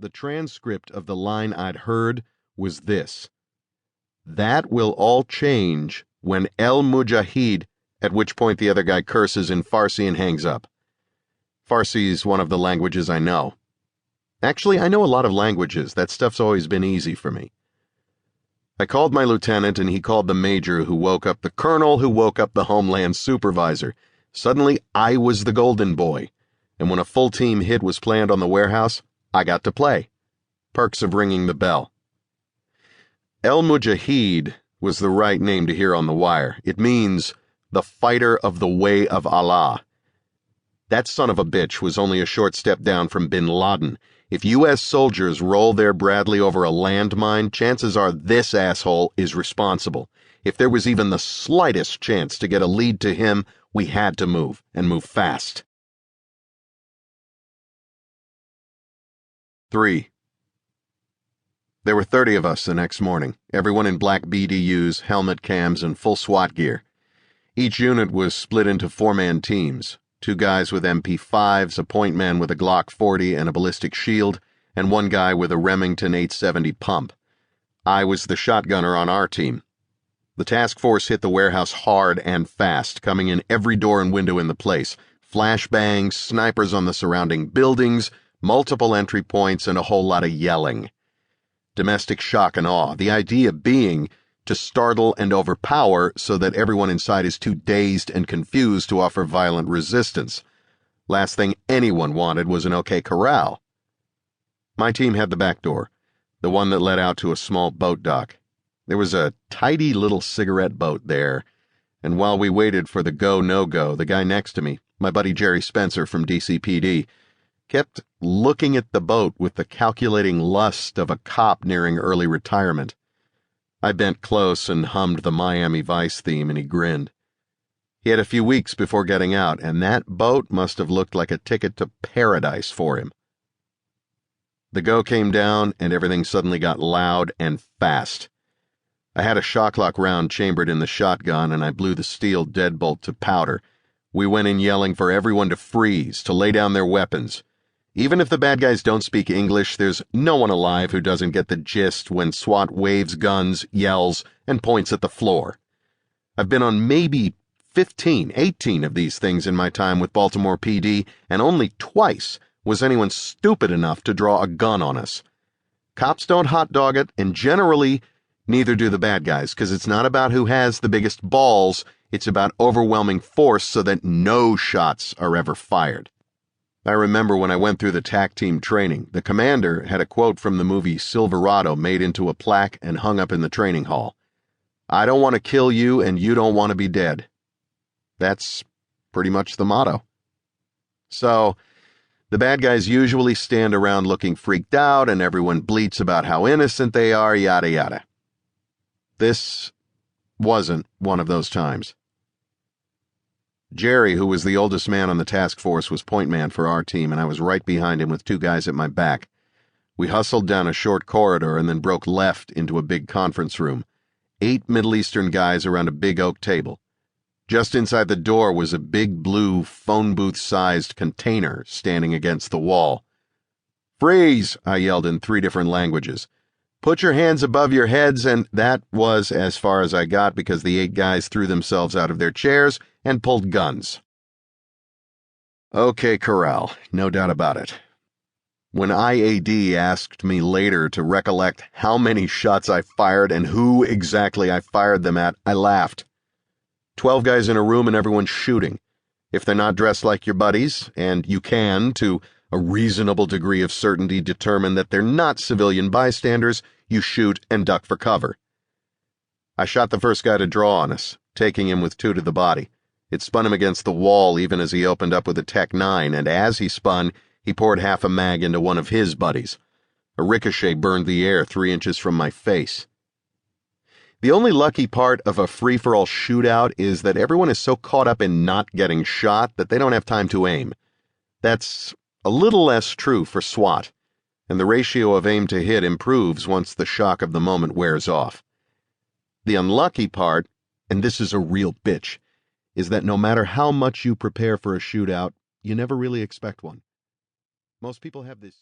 The transcript of the line I'd heard was this: "That will all change when El Mujahid," at which point the other guy curses in Farsi and hangs up. Farsi's one of the languages I know. Actually, I know a lot of languages. That stuff's always been easy for me. I called my lieutenant, and he called the major, who woke up the colonel, who woke up the Homeland Supervisor. Suddenly, I was the golden boy, and when a full team hit was planned on the warehouse, I got to play. Perks of ringing the bell. El Mujahid was the right name to hear on the wire. It means the fighter of the way of Allah. That son of a bitch was only a short step down from Bin Laden. If U.S. soldiers roll their Bradley over a landmine, chances are this asshole is responsible. If there was even the slightest chance to get a lead to him, we had to move, and move fast. 3. There were 30 of us the next morning, everyone in black BDUs, helmet cams, and full SWAT gear. Each unit was split into 4-man teams. 2 guys with MP5s, a point man with a Glock 40 and a ballistic shield, and 1 guy with a Remington 870 pump. I was the shotgunner on our team. The task force hit the warehouse hard and fast, coming in every door and window in the place. Flashbangs, snipers on the surrounding buildings, multiple entry points, and a whole lot of yelling. Domestic shock and awe, the idea being to startle and overpower so that everyone inside is too dazed and confused to offer violent resistance. Last thing anyone wanted was an OK Corral. My team had the back door, the one that led out to a small boat dock. There was a tidy little cigarette boat there, and while we waited for the go-no-go, the guy next to me, my buddy Jerry Spencer from DCPD, kept looking at the boat with the calculating lust of a cop nearing early retirement. I bent close and hummed the Miami Vice theme, and he grinned. He had a few weeks before getting out, and that boat must have looked like a ticket to paradise for him. The go came down, and everything suddenly got loud and fast. I had a shock-lock round chambered in the shotgun, and I blew the steel deadbolt to powder. We went in yelling for everyone to freeze, to lay down their weapons. Even if the bad guys don't speak English, there's no one alive who doesn't get the gist when SWAT waves guns, yells, and points at the floor. I've been on maybe 15, 18 of these things in my time with Baltimore PD, and only twice was anyone stupid enough to draw a gun on us. Cops don't hot dog it, and generally, neither do the bad guys, because it's not about who has the biggest balls, it's about overwhelming force so that no shots are ever fired. I remember when I went through the TAC team training, the commander had a quote from the movie Silverado made into a plaque and hung up in the training hall. "I don't want to kill you, and you don't want to be dead." That's pretty much the motto. So, the bad guys usually stand around looking freaked out, and everyone bleats about how innocent they are, yada yada. This wasn't one of those times. Jerry, who was the oldest man on the task force, was point man for our team, and I was right behind him with 2 guys at my back. We hustled down a short corridor and then broke left into a big conference room. 8 Middle Eastern guys around a big oak table. Just inside the door was a big blue phone booth-sized container standing against the wall. "Freeze!" I yelled in 3 different languages. "Put your hands above your heads," and that was as far as I got because the 8 guys threw themselves out of their chairs and pulled guns. OK Corral, no doubt about it. When IAD asked me later to recollect how many shots I fired and who exactly I fired them at, I laughed. 12 guys in a room and everyone's shooting. If they're not dressed like your buddies, and you can, to a reasonable degree of certainty, determine that they're not civilian bystanders, you shoot and duck for cover. I shot the first guy to draw on us, taking him with 2 to the body. It spun him against the wall even as he opened up with a Tech 9, and as he spun, he poured half a mag into one of his buddies. A ricochet burned the air 3 inches from my face. The only lucky part of a free-for-all shootout is that everyone is so caught up in not getting shot that they don't have time to aim. That's a little less true for SWAT, and the ratio of aim to hit improves once the shock of the moment wears off. The unlucky part, and this is a real bitch, is that no matter how much you prepare for a shootout, you never really expect one. Most people have this